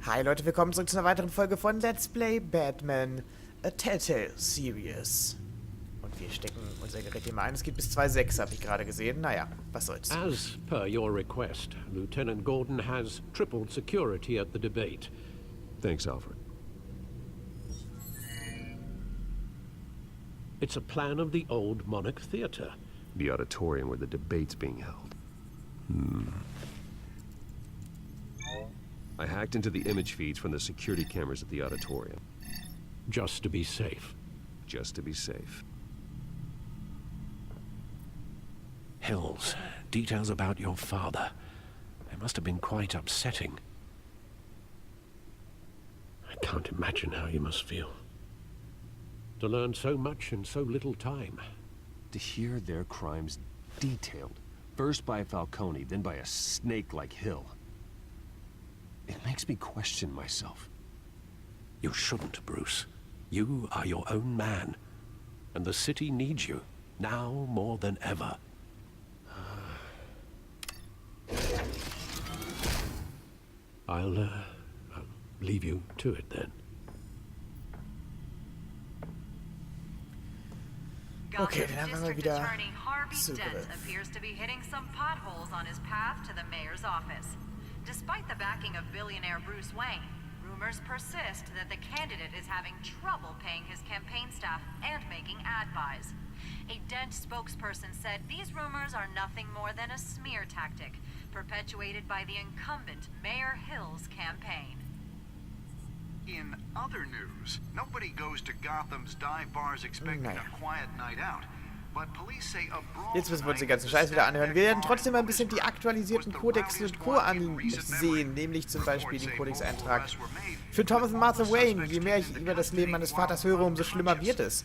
Hi Leute, willkommen zurück zu einer weiteren Folge von Let's Play Batman, a Telltale Series. Und wir stecken unser Gerät hier mal ein. Es geht bis 2.6, habe ich gerade gesehen. Naja, was soll's. As per your request, Lieutenant Gordon has tripled security at the debate. Thanks, Alfred. It's a plan of the old Monarch Theatre. The auditorium where the debate's being held. I hacked into the image feeds from the security cameras at the auditorium. Just to be safe. Just to be safe. Hills, details about your father. They must have been quite upsetting. I can't imagine how you must feel. To learn so much in so little time. To hear their crimes detailed, first by Falcone, then by a snake like Hill. It makes me question myself. You shouldn't, Bruce. You are your own man. And the city needs you, now more than ever. I'll leave you to it then. Okay, dann haben wir mal wieder Dent appears to be hitting some potholes on his path to the mayor's office. Despite the backing of billionaire Bruce Wayne, rumors persist that the candidate is having trouble paying his campaign staff and making ad buys. A Dent spokesperson said these rumors are nothing more than a smear tactic, perpetuated by the incumbent Mayor Hill's campaign. In other news, nobody goes to Gotham's dive bars expecting a quiet night out. But police say a brawl. Jetzt müssen wir uns den ganzen Scheiß wieder anhören. Wir werden trotzdem mal ein bisschen die aktualisierten Codex und Co. ansehen, nämlich zum Beispiel den Codex-Eintrag für Thomas und Martha Wayne. Je mehr ich über das Leben meines Vaters höre, umso schlimmer wird es.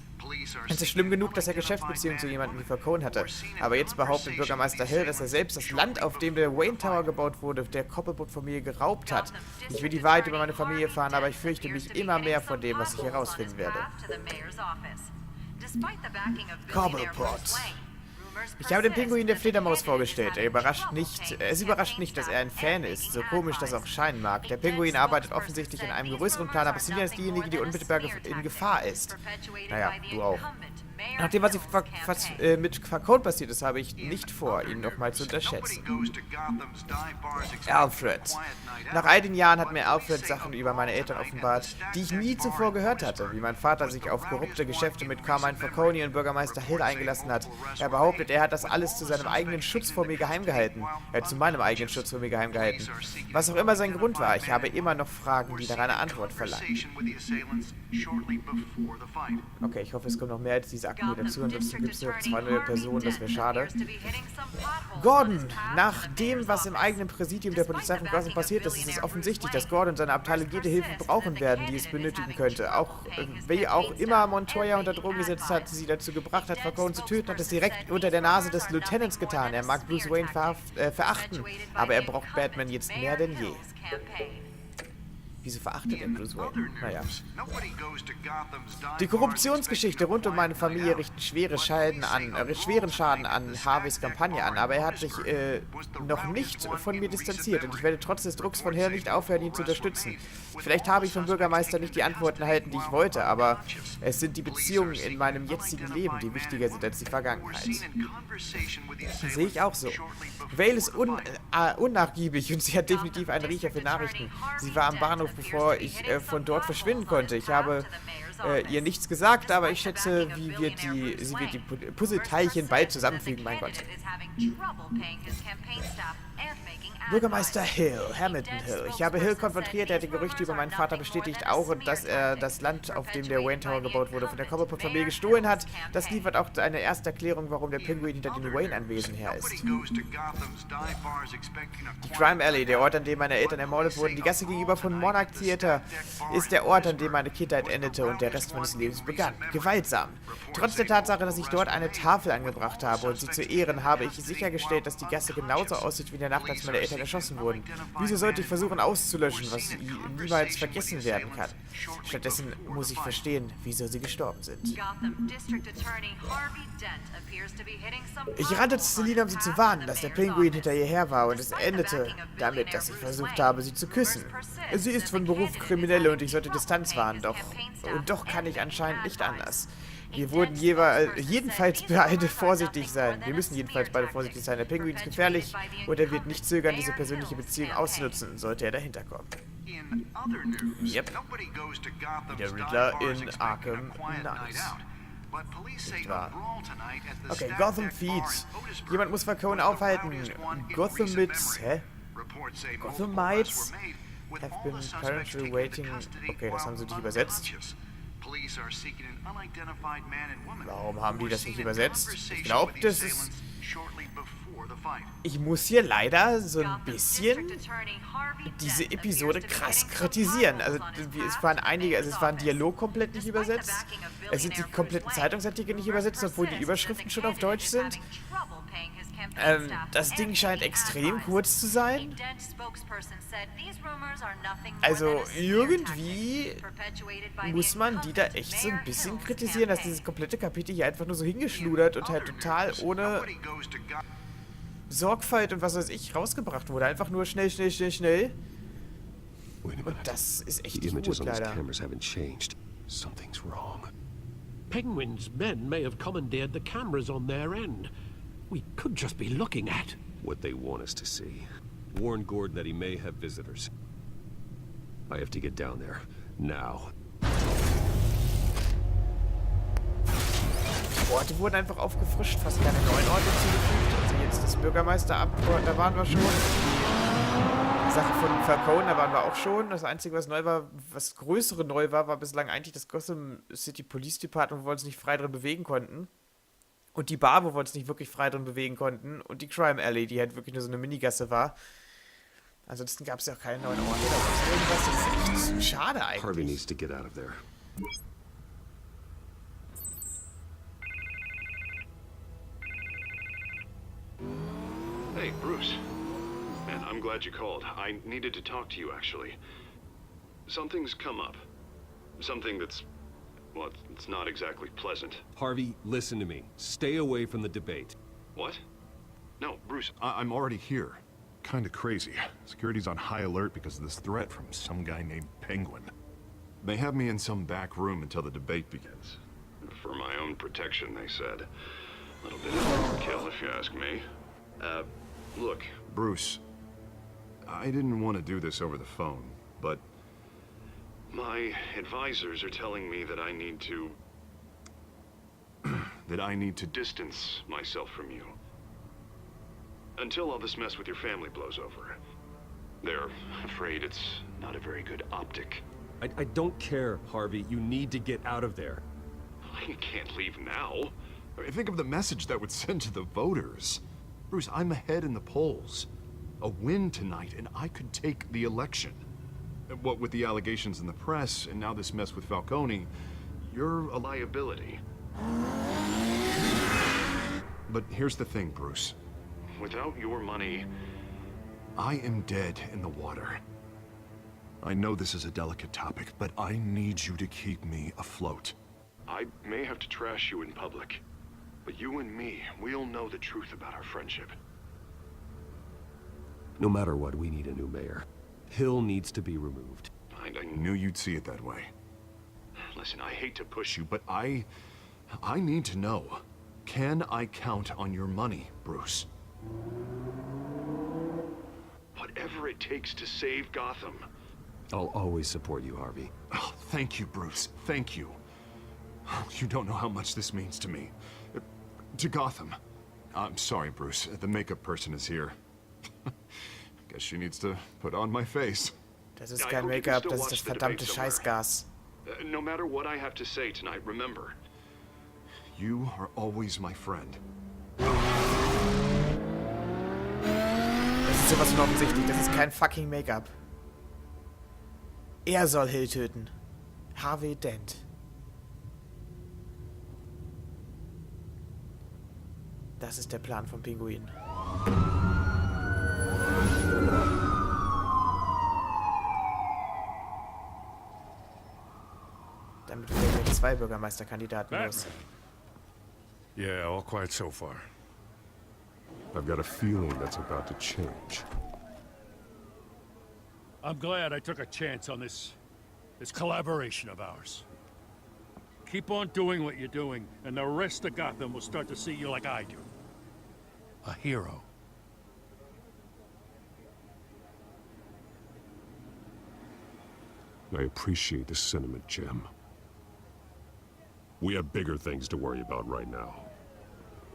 Es ist schlimm genug, dass er Geschäftsbeziehungen zu jemandem wie Falcone hatte. Aber jetzt behauptet Bürgermeister Hill, dass er selbst das Land, auf dem der Wayne Tower gebaut wurde, der Cobblepot-Familie geraubt hat. Ich will die Wahrheit über meine Familie erfahren, aber ich fürchte mich immer mehr vor dem, was ich herausfinden werde. Cobblepot. Ich habe den Pinguin der Fledermaus vorgestellt. Es überrascht nicht, dass er ein Fan ist, so komisch das auch scheinen mag. Der Pinguin arbeitet offensichtlich in einem größeren Plan, aber Cecilia ist diejenige, die unmittelbar in Gefahr ist. Naja, du auch. Nachdem, was mit Falcone passiert ist, habe ich nicht vor, ihn nochmal zu unterschätzen. Alfred. Nach all den Jahren hat mir Alfred Sachen über meine Eltern offenbart, die ich nie zuvor gehört hatte, wie mein Vater sich auf korrupte Geschäfte mit Carmine Falcone und Bürgermeister Hill eingelassen hat. Er behauptet, er hat das alles zu seinem eigenen Schutz vor mir geheim gehalten. Zu meinem eigenen Schutz vor mir geheim gehalten. Was auch immer sein Grund war, ich habe immer noch Fragen, die nach einer Antwort verlangen. Okay, ich hoffe, es kommt noch mehr als diese Akten dazu, ansonsten gibt es nur noch 2 neue Personen, das wäre schade. Gordon! Nach dem, was im eigenen Präsidium der Polizei von Gotham passiert ist, ist es offensichtlich, dass Gordon und seine Abteilung jede Hilfe brauchen werden, die es benötigen könnte. Wie auch immer Montoya unter Drogen gesetzt hat, die sie dazu gebracht hat, Falcone zu töten, hat es direkt unter der Nase des Lieutenants getan. Er mag Bruce Wayne verachten, aber er braucht Batman jetzt mehr denn je. Wieso verachtet er Bruce Wayne? Naja. Die Korruptionsgeschichte rund um meine Familie richtet schweren Schaden an Harveys Kampagne an, aber er hat sich noch nicht von mir distanziert und ich werde trotz des Drucks von Hill nicht aufhören, ihn zu unterstützen. Vielleicht habe ich vom Bürgermeister nicht die Antworten erhalten, die ich wollte, aber es sind die Beziehungen in meinem jetzigen Leben, die wichtiger sind als die Vergangenheit. Sehe ich auch so. Vale ist unnachgiebig und sie hat definitiv einen Riecher für Nachrichten. Sie war am Bahnhof, bevor ich von dort verschwinden konnte. Ich habe ihr nichts gesagt, aber ich schätze, sie wird die Puzzleteilchen bald zusammenfügen, mein Gott. Bürgermeister Hill, Hamilton Hill. Ich habe Hill konfrontiert, er hat die Gerüchte über meinen Vater bestätigt, auch, dass er das Land, auf dem der Wayne Tower gebaut wurde, von der Cobblepot-Familie gestohlen hat. Das liefert auch eine erste Erklärung, warum der Pinguin hinter den Wayne-Anwesen her ist. Die Crime Alley, der Ort, an dem meine Eltern ermordet wurden, die Gasse gegenüber von Monarch Theatre, ist der Ort, an dem meine Kindheit endete und der Rest meines Lebens begann. Gewaltsam. Trotz der Tatsache, dass ich dort eine Tafel angebracht habe und sie zu ehren, habe ich sichergestellt, dass die Gasse genauso aussieht wie in der Nacht, als meine Eltern erschossen wurden. Wieso sollte ich versuchen auszulöschen, was niemals vergessen werden kann? Stattdessen muss ich verstehen, wieso sie gestorben sind. Ich rannte zu Selina, um sie zu warnen, dass der Pinguin hinter ihr her war, und es endete damit, dass ich versucht habe, sie zu küssen. Sie ist ist von Beruf Kriminelle und ich sollte Distanz wahren, doch kann ich anscheinend nicht anders. Wir wurden jedenfalls beide vorsichtig sein. Wir müssen jedenfalls beide vorsichtig sein. Der Pinguin ist gefährlich und er wird nicht zögern, diese persönliche Beziehung auszunutzen, sollte er dahinter kommen. Yep. Der Riddler in Arkham Knight. Okay, Gotham Feed. Jemand muss Falcone aufhalten. Gotham mit... Hä? Gothamites have been apparently waiting... Okay, das haben sie nicht übersetzt. Warum haben die das nicht übersetzt? Ich glaube, das ist... Ich muss hier leider so ein bisschen diese Episode krass kritisieren. Also es waren Dialog komplett nicht übersetzt. Es sind die kompletten Zeitungsartikel nicht übersetzt, obwohl die Überschriften schon auf Deutsch sind. Das Ding scheint extrem kurz zu sein. Also irgendwie muss man die da echt so ein bisschen kritisieren, dass dieses komplette Kapitel hier einfach nur so hingeschludert und halt total ohne Sorgfalt und was weiß ich rausgebracht wurde. Einfach nur schnell, schnell, schnell, schnell. Und das ist echt nicht gut, leider. Penguin's men may have commandeered the cameras on their end. We could just be looking at what they want us to see. Warn Gordon that he may have visitors. I have to get down there now. Die Orte wurden einfach aufgefrischt, fast keine neuen Orte hinzugefügt. Also jetzt das Bürgermeisteramt, da waren wir schon. Die Sache von Falcone, da waren wir auch schon. Das Einzige, was neu war, was größere neu war, war bislang eigentlich das Gotham City Police Department, wo wir uns nicht frei drin bewegen konnten. Und die Bar, wo wir uns nicht wirklich frei drin bewegen konnten. Und die Crime Alley, die halt wirklich nur so eine Minigasse war. Ansonsten gab es ja auch keine neuen Orte. Das ist echt schade eigentlich. Harvey needs to get out of there. Hey, Bruce. Man, I'm glad you called. I needed to talk to you, actually. Something's come up. Something that's... well, it's not exactly pleasant. Harvey, listen to me. Stay away from the debate. What? No, Bruce, I'm already here. Kinda crazy. Security's on high alert because of this threat from some guy named Penguin. They have me in some back room until the debate begins. for my own protection, they said. A little bit of overkill, if you ask me. Look. Bruce, I didn't want to do this over the phone, but... my advisors are telling me that I need to... that I need to... distance myself from you. Until all this mess with your family blows over. They're afraid it's not a very good optic. I don't care, Harvey. You need to get out of there. I can't leave now. I mean, think of the message that would send to the voters. Bruce, I'm ahead in the polls. A win tonight, and I could take the election. What with the allegations in the press, and now this mess with Falcone, you're a liability. But here's the thing, Bruce. Without your money... I am dead in the water. I know this is a delicate topic, but I need you to keep me afloat. I may have to trash you in public, but you and me, we'll know the truth about our friendship. No matter what, we need a new mayor. Hill needs to be removed. I knew you'd see it that way. Listen, I hate to push you, But I need to know. Can I count on your money, Bruce? whatever it takes to save Gotham. I'll always support you, Harvey. Oh, thank you, Bruce. Thank you. You don't know how much this means to me. To Gotham. I'm sorry, Bruce. The makeup person is here. Guess she needs to put on my face. Das ist kein Make-up, das ist das verdammte Scheißgas. No matter what I have to say tonight, remember. You are always my friend. Das ist sowas von offensichtlich. Das ist kein fucking Make-up. Er soll Hill töten. Harvey Dent. Das ist der Plan vom Pinguin. Damit werden wir 2 Bürgermeisterkandidaten los. Yeah, all quiet so far. I've got a feeling that's about to change. I'm glad I took a chance on this collaboration of ours. Keep on doing what you're doing, and the rest of Gotham will start to see you like I do. A hero. I appreciate the sentiment, Jim. We have bigger things to worry about right now.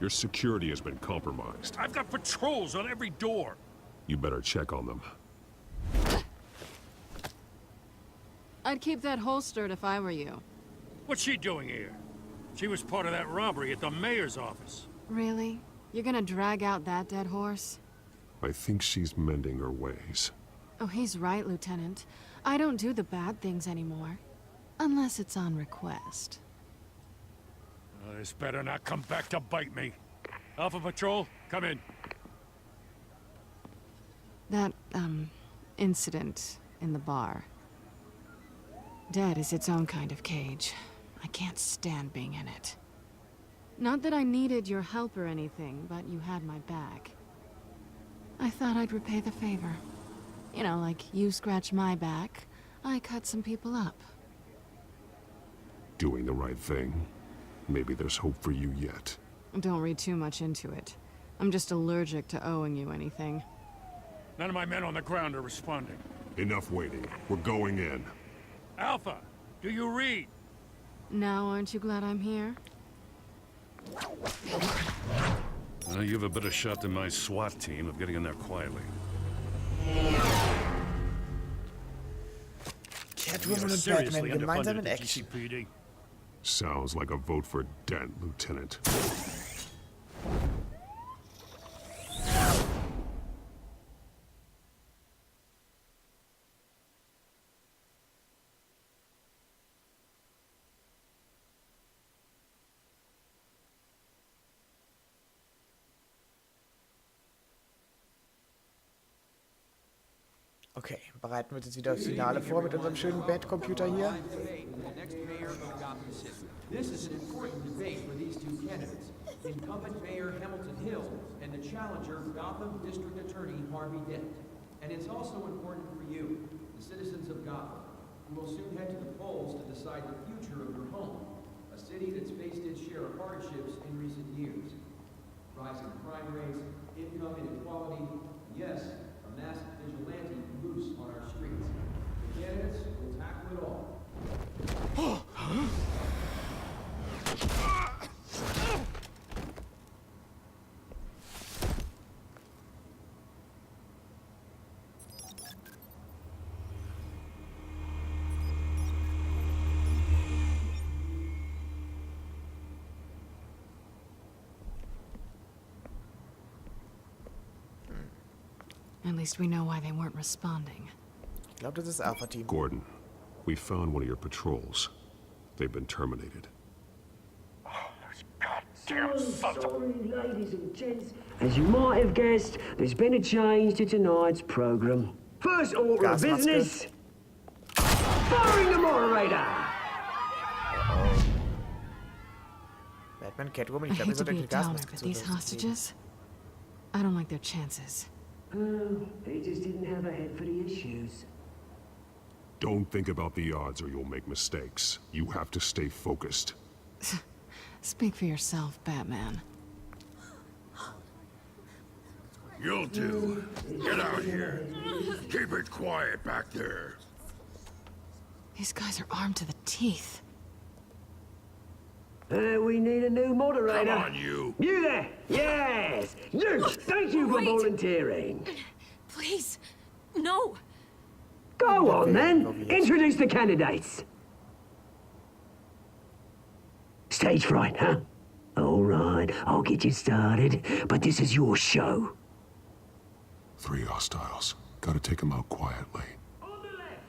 Your security has been compromised. I've got patrols on every door. You better check on them. I'd keep that holstered if I were you. What's she doing here? She was part of that robbery at the mayor's office. Really? You're gonna drag out that dead horse? I think she's mending her ways. Oh, he's right, Lieutenant. I don't do the bad things anymore. Unless it's on request. This better not come back to bite me. Alpha Patrol, come in. That, incident in the bar. Dead is its own kind of cage. I can't stand being in it. Not that I needed your help or anything, but you had my back. I thought I'd repay the favor. You know, like you scratch my back, I cut some people up. Doing the right thing. Maybe there's hope for you yet. Don't read too much into it. I'm just allergic to owing you anything. None of my men on the ground are responding. Enough waiting. We're going in. Alpha, do you read? Now aren't you glad I'm here? You have a better shot than my SWAT team of getting in there quietly. Catwoman und Batman gemeinsam in Action. GCPD. Sounds like a vote for Dent, Lieutenant. Okay, bereiten wir uns jetzt wieder aufs Finale vor mit unserem schönen Bad-Computer hier. This is an important debate for these two candidates, incumbent Mayor Hamilton Hill and the challenger Gotham District Attorney Harvey Dent. And it's also important for you, the citizens of Gotham, who will soon head to the polls to decide the future of your home, a city that's faced its share of hardships in recent years. Rising crime rates, income inequality, and yes, a masked vigilante loose on our streets. The candidates will tackle it all. At least we know why they weren't responding. Ich glaube, das ist Alpha-Team. Gordon, we found one of your patrols. They've been terminated. Sorry, ladies and gents. As you might have guessed, there's been a change to tonight's program. First order of business, firing the moderator. Batman, Catwoman, I ich glaube, hate wir to sollten be die a downer, Gasmaske but these zusätzlich. hostages, I don't like their chances. Oh, he just didn't have a head for the issues. Don't think about the odds or you'll make mistakes. You have to stay focused. Speak for yourself, Batman. You'll do. Get out here. Keep it quiet back there. These guys are armed to the teeth. We need a new moderator. Come on, you. You there? Yes. You. Thank you for volunteering. Please, no. Go on, then. Introduce the candidates. Stage fright, huh? All right, I'll get you started, but this is your show. 3 hostiles. Gotta take them out quietly. On the left,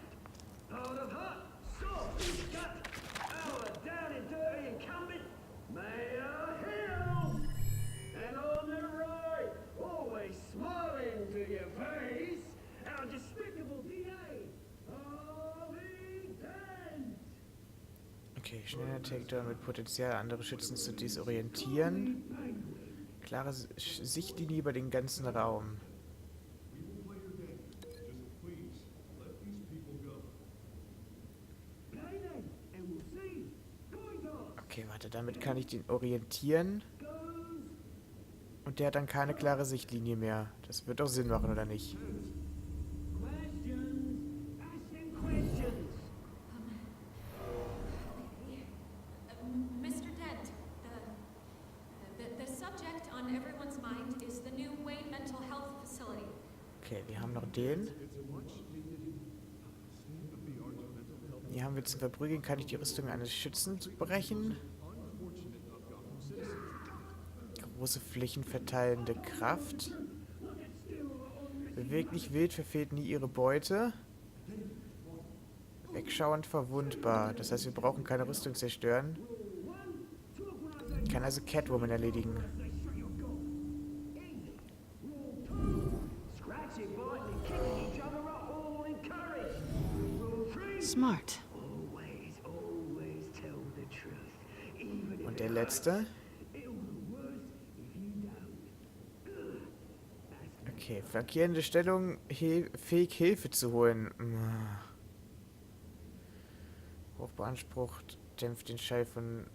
out of hut, soft, gut, our down and dirty incumbent, Mayor Hill. And on the right, always smiling to your face, our despicable DA, Harvey Dent. Okay, schneller Takedown mit Potenzial, andere Schützen zu desorientieren. Klare Sichtlinie über den ganzen Raum. Warte, damit kann ich den orientieren. Und der hat dann keine klare Sichtlinie mehr. Das wird doch Sinn machen, oder nicht? Mr. Dent, the subject on everyone's mind is the new Wayne Mental Health Facility. Okay, wir haben noch den. Hier haben wir zum Verprügeln. Kann ich die Rüstung eines Schützen brechen? Große Flächen verteilende Kraft. Beweglich wild, verfehlt nie ihre Beute. Wegschauend verwundbar. Das heißt, wir brauchen keine Rüstung zerstören. Kann also Catwoman erledigen. Smart. Und der letzte. Okay, flankierende Stellung, fähig Hilfe zu holen. Hoch beansprucht, dämpft den Schall von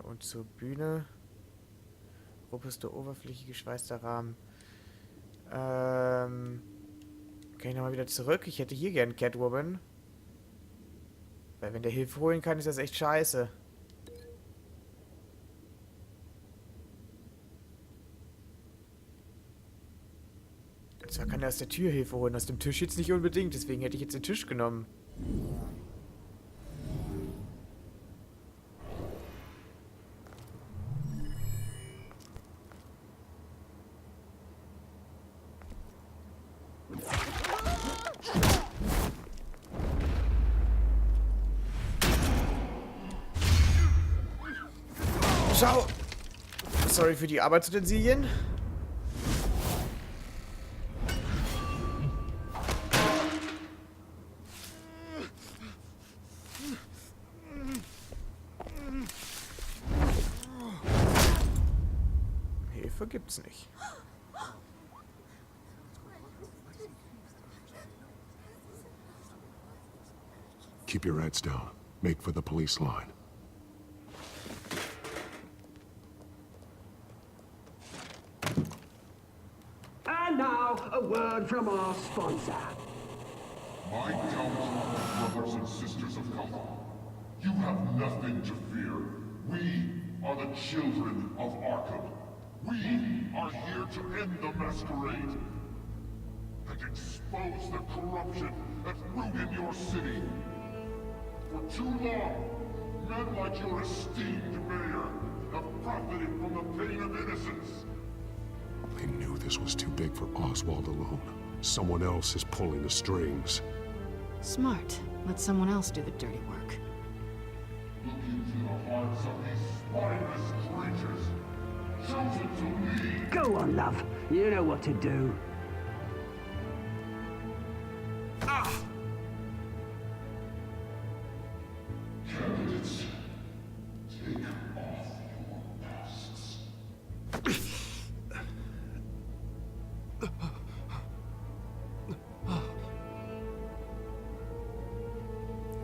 und zur Bühne. Robuste Oberfläche, geschweißter Rahmen. Kann ich nochmal wieder zurück? Ich hätte hier gern Catwoman. Weil wenn der Hilfe holen kann, ist das echt scheiße. Und zwar kann er aus der Tür Hilfe holen, aus dem Tisch jetzt nicht unbedingt, deswegen hätte ich jetzt den Tisch genommen. Schau! Sorry für die Arbeitsutensilien. Hilfe gibt's nicht. Keep your heads down. Make for the police line. And now, a word from our sponsor. My Telltale brothers and sisters of Gotham, you have nothing to fear. We are the children of Arkham. We are here to end the masquerade and expose the corruption that's rooted in your city. For too long, men like your esteemed mayor have profited from the pain of innocence. They knew this was too big for Oswald alone. Someone else is pulling the strings. Smart. Let someone else do the dirty work. Look into the hearts of these spineless creatures, chosen to lead. Go on, love. You know what to do. Candidates, take off your masks.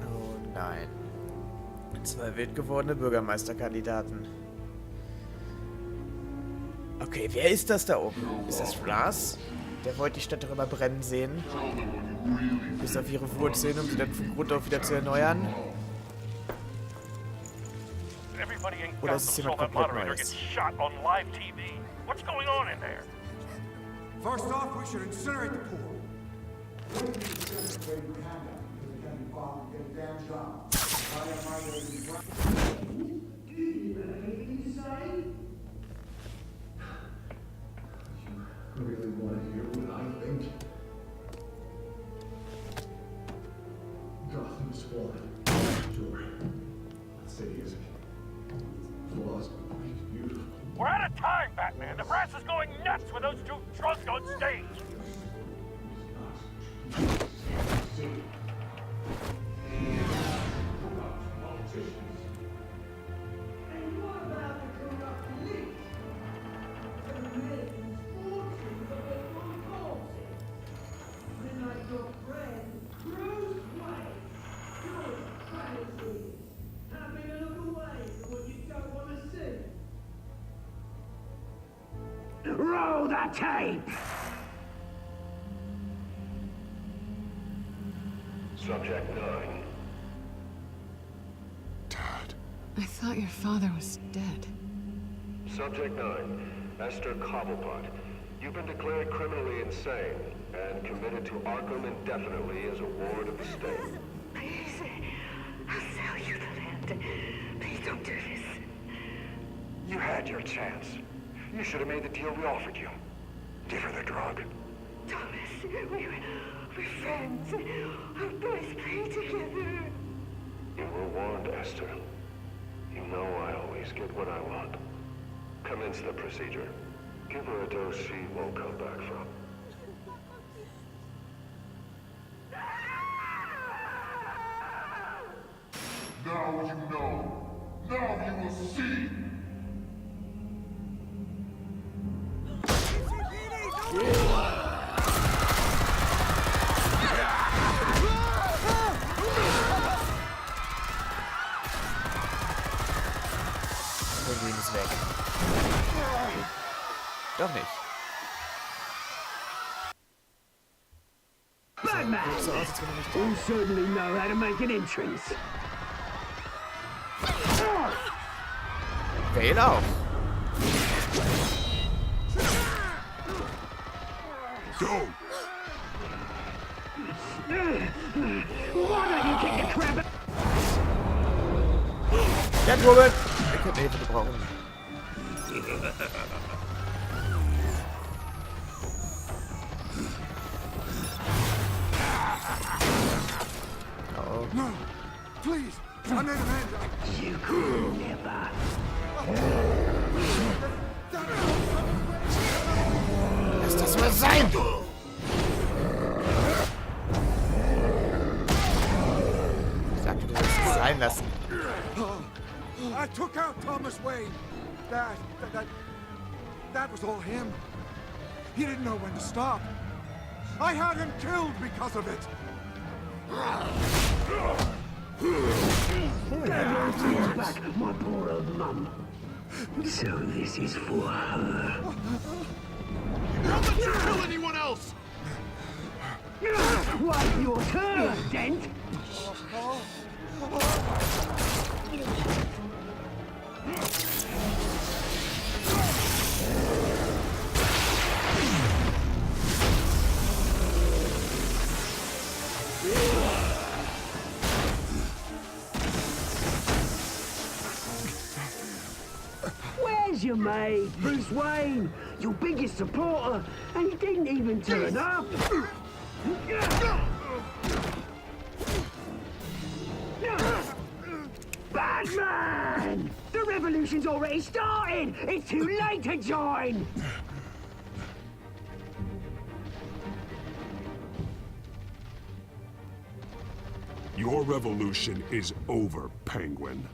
Oh nein. 2 wild gewordene Bürgermeisterkandidaten. Okay, wer ist das da oben? Ist das Flas? Der wollte die Stadt doch immer brennen sehen. Bis auf ihre Wurzeln, um sie dann von Grund auf wieder zu erneuern. Oder ist es jemand komplett Neues? First off, we should incinerate the pool. You really want to hear what I think? Gotham's fallen. Sure. That city is flawless, beautiful. We're out of time, Batman. The press is going nuts with those two drunks on stage. And what about the corrupt police? The millions, fortunes of the concourses. When like your friend, Bruce Wayne, good fantasy. Having a look away. Roll the tape! Subject 9. Dad. I thought your father was dead. Subject 9. Esther Cobblepot. You've been declared criminally insane and committed to Arkham indefinitely as a ward of the state. Please, I'll sell you the land. Please don't do this. You had your chance. You should have made the deal we offered you. Give her the drug. Thomas, we're friends. Our boys play together. You were warned, Esther. You know I always get what I want. Commence the procedure. Give her a dose she won't come back from. Now you know. Now you will see. Penguin ist weg. Doch nicht. Batman! So aus, als wenn er nicht You certainly know how to make an entrance. Wähl auch. Go! Why don't you kick the crap? Catwoman! Wir könnten Hilfe gebrauchen. Oh. No! Please! I need a hand! You could never. Lass das mal sein! Ich sagte, du sollst es sein lassen. I took out Thomas Wayne. That was all him. He didn't know when to stop. I had him killed because of it. Get back, my poor old mum. So this is for her. Don't let you kill anyone else! Wait your turn, Dent. Where's your mate, Bruce Wayne? Your biggest supporter, and he didn't even turn up. Batman! The revolution's already started! It's too late to join! Your revolution is over, Penguin.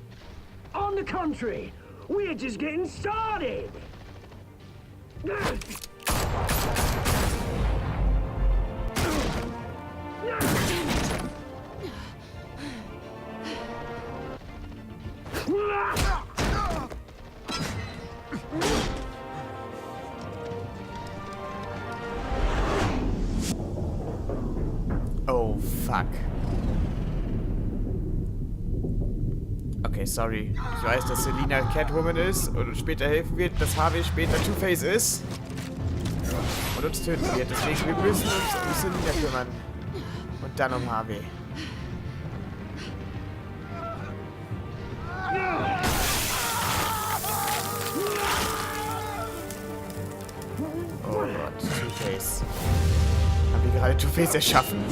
On the contrary, we're just getting started! Oh, fuck. Okay, sorry. Ich weiß, dass Selina Catwoman ist und uns später helfen wird, dass Harvey später Two-Face ist und uns töten wird. Deswegen, wir müssen uns um Selina kümmern. Und dann um Harvey. Oh Gott, Two-Face. Haben wir gerade Two-Face erschaffen?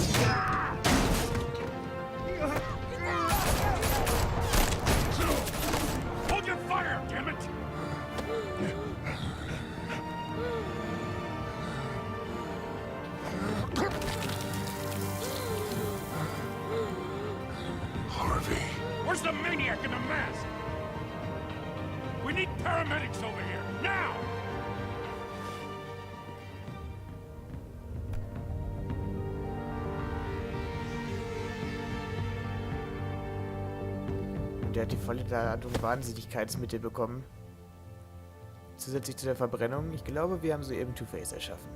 Hold your fire, damn it! Harvey. Where's the maniac in the mask? We need paramedics over here, now! Der hat die volle Ladung Wahnsinnigkeitsmittel bekommen. Zusätzlich zu der Verbrennung. Ich glaube, wir haben soeben Two-Face erschaffen.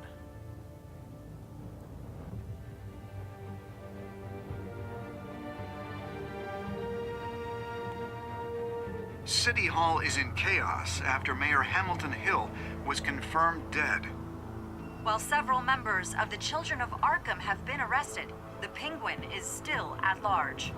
City Hall is in chaos after Mayor Hamilton Hill was confirmed dead. While several members of the Children of Arkham have been arrested, the Penguin is still at large.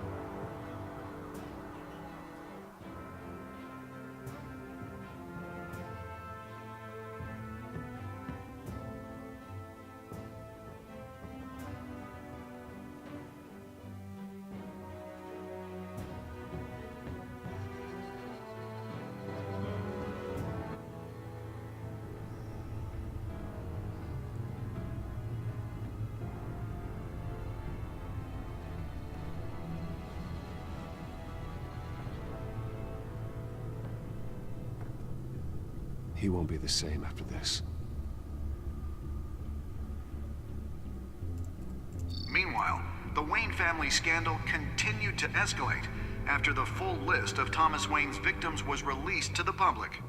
He won't be the same after this. Meanwhile, the Wayne family scandal continued to escalate after the full list of Thomas Wayne's victims was released to the public.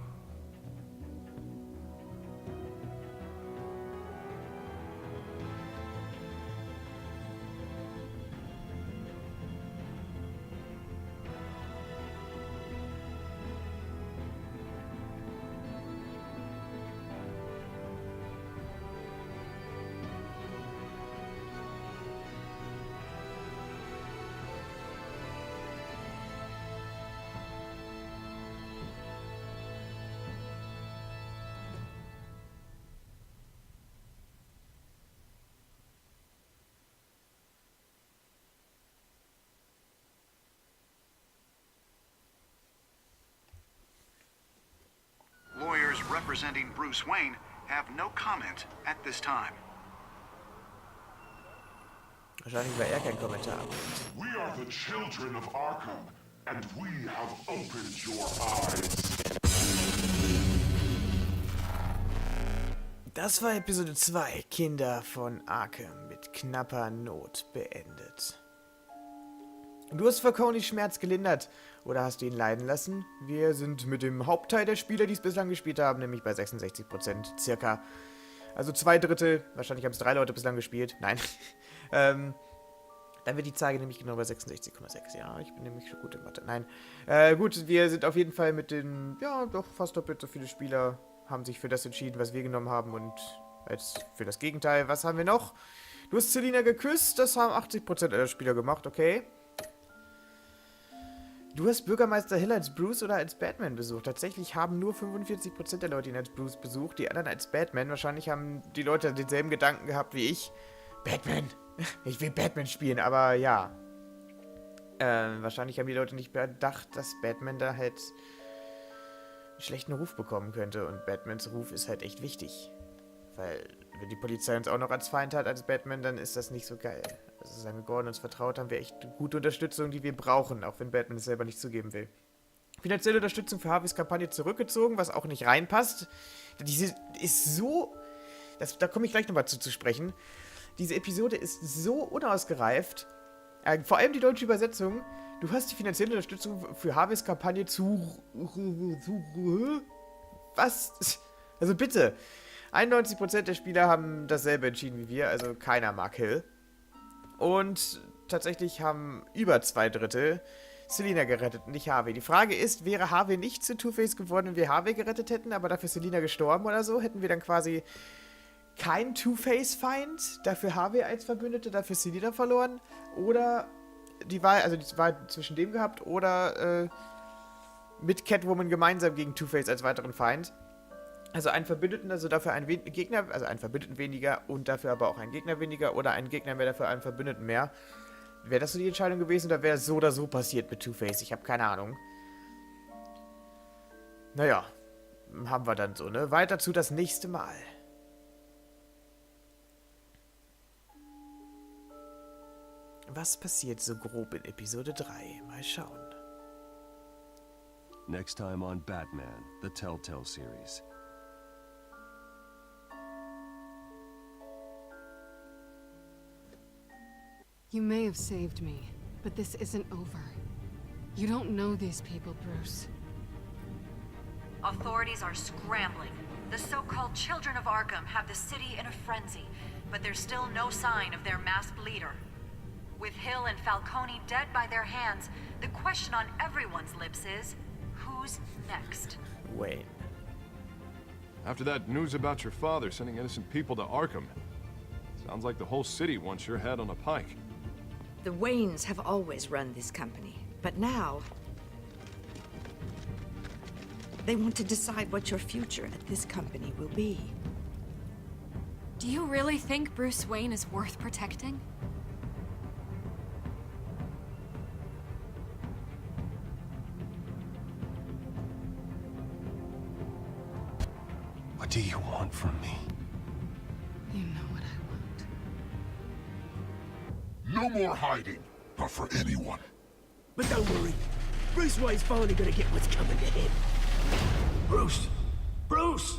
Lawyers representing Bruce Wayne have no comment at this time. Wahrscheinlich, weil er keinen Kommentar hat. We are the children of Arkham, and we have opened your eyes. Das war Episode 2, Kinder von Arkham, mit knapper Not beendet. Du hast Falcone Schmerz gelindert, oder hast du ihn leiden lassen? Wir sind mit dem Hauptteil der Spieler, die es bislang gespielt haben, nämlich bei 66% circa. Also 2/3, wahrscheinlich haben es 3 Leute bislang gespielt. Nein. Dann wird die Zahl nämlich genau bei 66,6. Ja, ich bin nämlich schon gut in Mathe. Nein. Gut, wir sind auf jeden Fall mit den, ja, doch fast doppelt so viele Spieler haben sich für das entschieden, was wir genommen haben und als für das Gegenteil. Was haben wir noch? Du hast Selina geküsst, das haben 80% aller Spieler gemacht, okay. Du hast Bürgermeister Hill als Bruce oder als Batman besucht. Tatsächlich haben nur 45% der Leute ihn als Bruce besucht, die anderen als Batman. Wahrscheinlich haben die Leute denselben Gedanken gehabt wie ich. Batman! Ich will Batman spielen, aber ja. Wahrscheinlich haben die Leute nicht bedacht, dass Batman da halt einen schlechten Ruf bekommen könnte. Und Batmans Ruf ist halt echt wichtig. Weil, wenn die Polizei uns auch noch als Feind hat, als Batman, dann ist das nicht so geil. Also, solange Gordon uns vertraut, haben wir echt gute Unterstützung, die wir brauchen, auch wenn Batman es selber nicht zugeben will. Finanzielle Unterstützung für Harveys Kampagne zurückgezogen, was auch nicht reinpasst. Diese ist so... da komme ich gleich nochmal zu sprechen. Diese Episode ist so unausgereift. Vor allem die deutsche Übersetzung. Du hast die finanzielle Unterstützung für Harveys Kampagne was? Also bitte. 91% der Spieler haben dasselbe entschieden wie wir, also keiner mag Hill. Und tatsächlich haben über 2/3 Selina gerettet und nicht Harvey. Die Frage ist, wäre Harvey nicht zu Two-Face geworden, wenn wir Harvey gerettet hätten, aber dafür Selina gestorben oder so? Hätten wir dann quasi kein Two-Face-Feind, dafür Harvey als Verbündete, dafür Selina verloren? Oder die Wahl, also die Wahl zwischen dem gehabt oder mit Catwoman gemeinsam gegen Two-Face als weiteren Feind? Also einen Verbündeten, also dafür einen Gegner, also einen Verbündeten weniger und dafür aber auch einen Gegner weniger oder einen Gegner mehr, dafür einen Verbündeten mehr. Wäre das so die Entscheidung gewesen oder wäre es so oder so passiert mit Two-Face? Ich habe keine Ahnung. Naja, haben wir dann so, ne? Weiter zu das nächste Mal. Was passiert so grob in Episode 3? Mal schauen. Next time on Batman, the Telltale series. You may have saved me, but this isn't over. You don't know these people, Bruce. authorities are scrambling. The so-called Children of Arkham have the city in a frenzy, but there's still no sign of their masked leader. With Hill and Falcone dead by their hands, the question on everyone's lips is, who's next? Wayne. After that news about your father sending innocent people to Arkham, sounds like the whole city wants your head on a pike. The Waynes have always run this company, but now they want to decide what your future at this company will be. Do you really think Bruce Wayne is worth protecting? What do you want from me? You know what I want. No more hiding, not for anyone. But don't worry. Bruce Wayne's finally gonna get what's coming to him. Bruce! Bruce!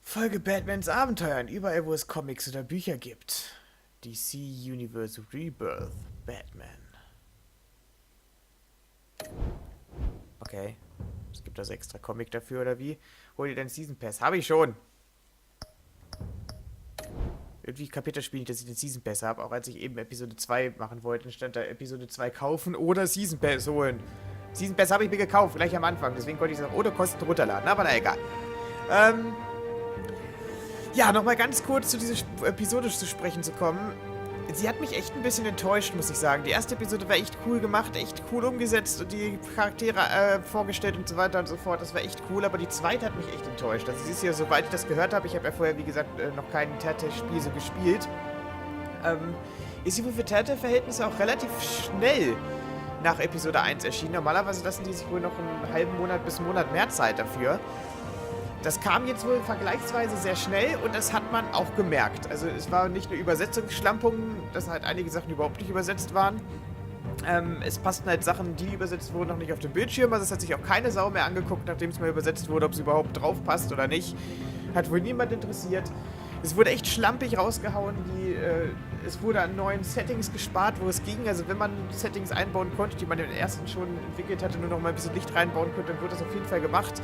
Folge Batmans Abenteuern, überall wo es Comics oder Bücher gibt. DC Universe Rebirth, Batman. Okay. Es gibt also extra Comic dafür, oder wie? Hol dir deinen Season Pass. Habe ich schon. Irgendwie kapiert das Spiel nicht, dass ich den Season Pass habe. Auch als ich eben Episode 2 machen wollte, stand da Episode 2 kaufen oder Season Pass holen. Season Pass habe ich mir gekauft, gleich am Anfang. Deswegen konnte ich es auch ohne Kosten runterladen. Aber na egal. Ja, nochmal ganz kurz zu dieser Episode zu sprechen zu kommen. Sie hat mich echt ein bisschen enttäuscht, muss ich sagen. Die erste Episode war echt cool gemacht, echt cool umgesetzt und die Charaktere vorgestellt und so weiter und so fort. Das war echt cool, aber die zweite hat mich echt enttäuscht. Also sie ist ja, soweit ich das gehört habe, ich habe ja vorher, wie gesagt, noch kein Telltale-Spiel so gespielt, ist sie wohl für Telltale-Verhältnisse auch relativ schnell nach Episode 1 erschienen. Normalerweise lassen die sich wohl noch einen halben Monat bis einen Monat mehr Zeit dafür. Das kam jetzt wohl vergleichsweise sehr schnell und das hat man auch gemerkt. Also es war nicht nur Übersetzungsschlampungen, dass halt einige Sachen überhaupt nicht übersetzt waren. Es passten halt Sachen, die übersetzt wurden, noch nicht auf dem Bildschirm. Also es hat sich auch keine Sau mehr angeguckt, nachdem es mal übersetzt wurde, ob es überhaupt drauf passt oder nicht. Hat wohl niemand interessiert. Es wurde echt schlampig rausgehauen. Es wurde an neuen Settings gespart, wo es ging. Also wenn man Settings einbauen konnte, die man im ersten schon entwickelt hatte, nur noch mal ein bisschen Licht reinbauen konnte, dann wurde das auf jeden Fall gemacht.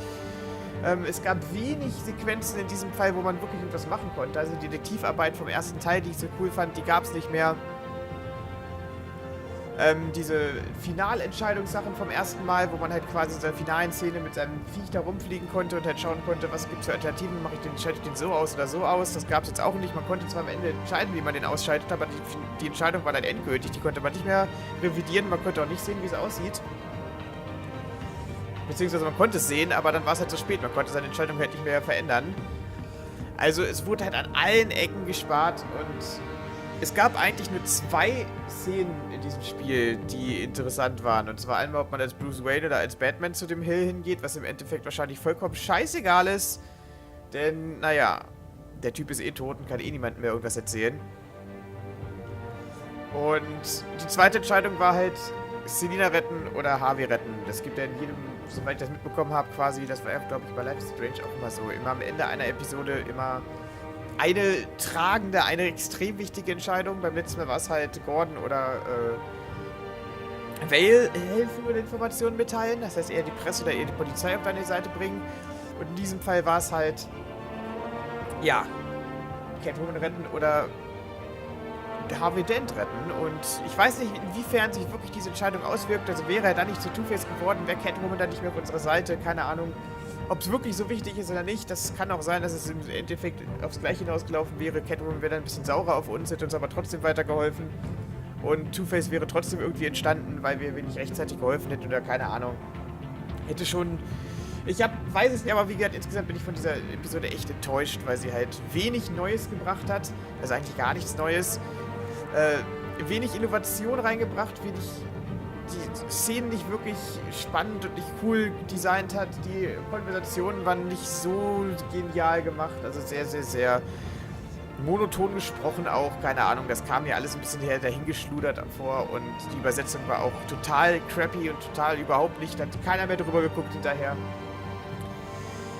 Es gab wenig Sequenzen in diesem Fall, wo man wirklich etwas machen konnte. Also die Detektivarbeit vom ersten Teil, die ich so cool fand, die gab es nicht mehr. Diese Finalentscheidungssachen vom ersten Mal, wo man halt quasi in der finalen Szene mit seinem Viech da rumfliegen konnte und halt schauen konnte, was gibt es für Alternativen, schalte ich den so aus oder so aus. Das gab es jetzt auch nicht. Man konnte zwar am Ende entscheiden, wie man den ausschaltet, aber die Entscheidung war dann endgültig. Die konnte man nicht mehr revidieren, man konnte auch nicht sehen, wie es aussieht. Beziehungsweise man konnte es sehen, aber dann war es halt zu spät. Man konnte seine Entscheidung halt nicht mehr verändern. Also es wurde halt an allen Ecken gespart und es gab eigentlich nur 2 Szenen in diesem Spiel, die interessant waren. Und zwar einmal, ob man als Bruce Wayne oder als Batman zu dem Hill hingeht, was im Endeffekt wahrscheinlich vollkommen scheißegal ist. Denn, naja, der Typ ist eh tot und kann eh niemandem mehr irgendwas erzählen. Und die zweite Entscheidung war halt, Selina retten oder Harvey retten. Das gibt ja in jedem, soweit ich das mitbekommen habe, quasi, das war, glaube ich, bei Life is Strange auch immer so. Immer am Ende einer Episode immer eine tragende, eine extrem wichtige Entscheidung. Beim letzten Mal war es halt Gordon oder Vale helfen oder Informationen mitteilen. Das heißt, eher die Presse oder eher die Polizei auf deine Seite bringen. Und in diesem Fall war es halt, ja, Catwoman retten oder Harvey Dent retten. Und ich weiß nicht, inwiefern sich wirklich diese Entscheidung auswirkt. Also wäre er dann nicht zu Two-Face geworden, wäre Catwoman dann nicht mehr auf unserer Seite. Keine Ahnung, ob es wirklich so wichtig ist oder nicht. Das kann auch sein, dass es im Endeffekt aufs Gleiche hinausgelaufen wäre. Catwoman wäre dann ein bisschen saurer auf uns, hätte uns aber trotzdem weitergeholfen. Und Two-Face wäre trotzdem irgendwie entstanden, weil wir nicht rechtzeitig geholfen hätten oder keine Ahnung. Hätte schon... weiß es nicht, aber wie gesagt, insgesamt bin ich von dieser Episode echt enttäuscht, weil sie halt wenig Neues gebracht hat. Also eigentlich gar nichts Neues. Wenig Innovation reingebracht, wenig die Szenen nicht wirklich spannend und nicht cool designt hat. Die Konversationen waren nicht so genial gemacht, also sehr, sehr, sehr monoton gesprochen auch, keine Ahnung, das kam mir alles ein bisschen dahingeschludert vor und die Übersetzung war auch total crappy und total überhaupt nicht, hat keiner mehr drüber geguckt hinterher.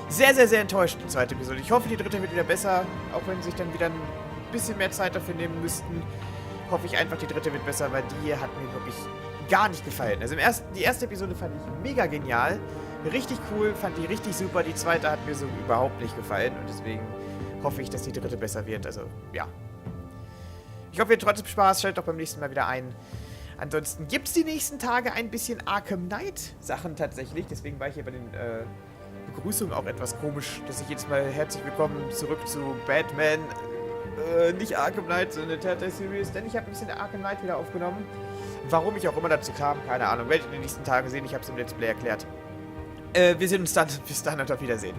Sehr, sehr, sehr enttäuscht, die zweite Episode. Ich hoffe, die dritte wird wieder besser, auch wenn sie sich dann wieder ein bisschen mehr Zeit dafür nehmen müssten. Hoffe ich einfach, die dritte wird besser, weil die hat mir wirklich gar nicht gefallen. Also die erste Episode fand ich mega genial. Richtig cool, fand die richtig super. Die zweite hat mir so überhaupt nicht gefallen. Und deswegen hoffe ich, dass die dritte besser wird. Also, ja. Ich hoffe, ihr habt trotzdem Spaß. Schaltet doch beim nächsten Mal wieder ein. Ansonsten gibt es die nächsten Tage ein bisschen Arkham Knight Sachen tatsächlich. Deswegen war ich hier bei den Begrüßungen auch etwas komisch, dass ich jetzt mal herzlich willkommen zurück zu Batman. Nicht Arkham Knight, sondern eine Telltale Series. Denn ich habe ein bisschen Arkham Knight wieder aufgenommen. Warum ich auch immer dazu kam, keine Ahnung. Werdet ihr in den nächsten Tagen sehen. Ich habe es im Let's Play erklärt. Wir sehen uns dann. Bis dann und auf Wiedersehen.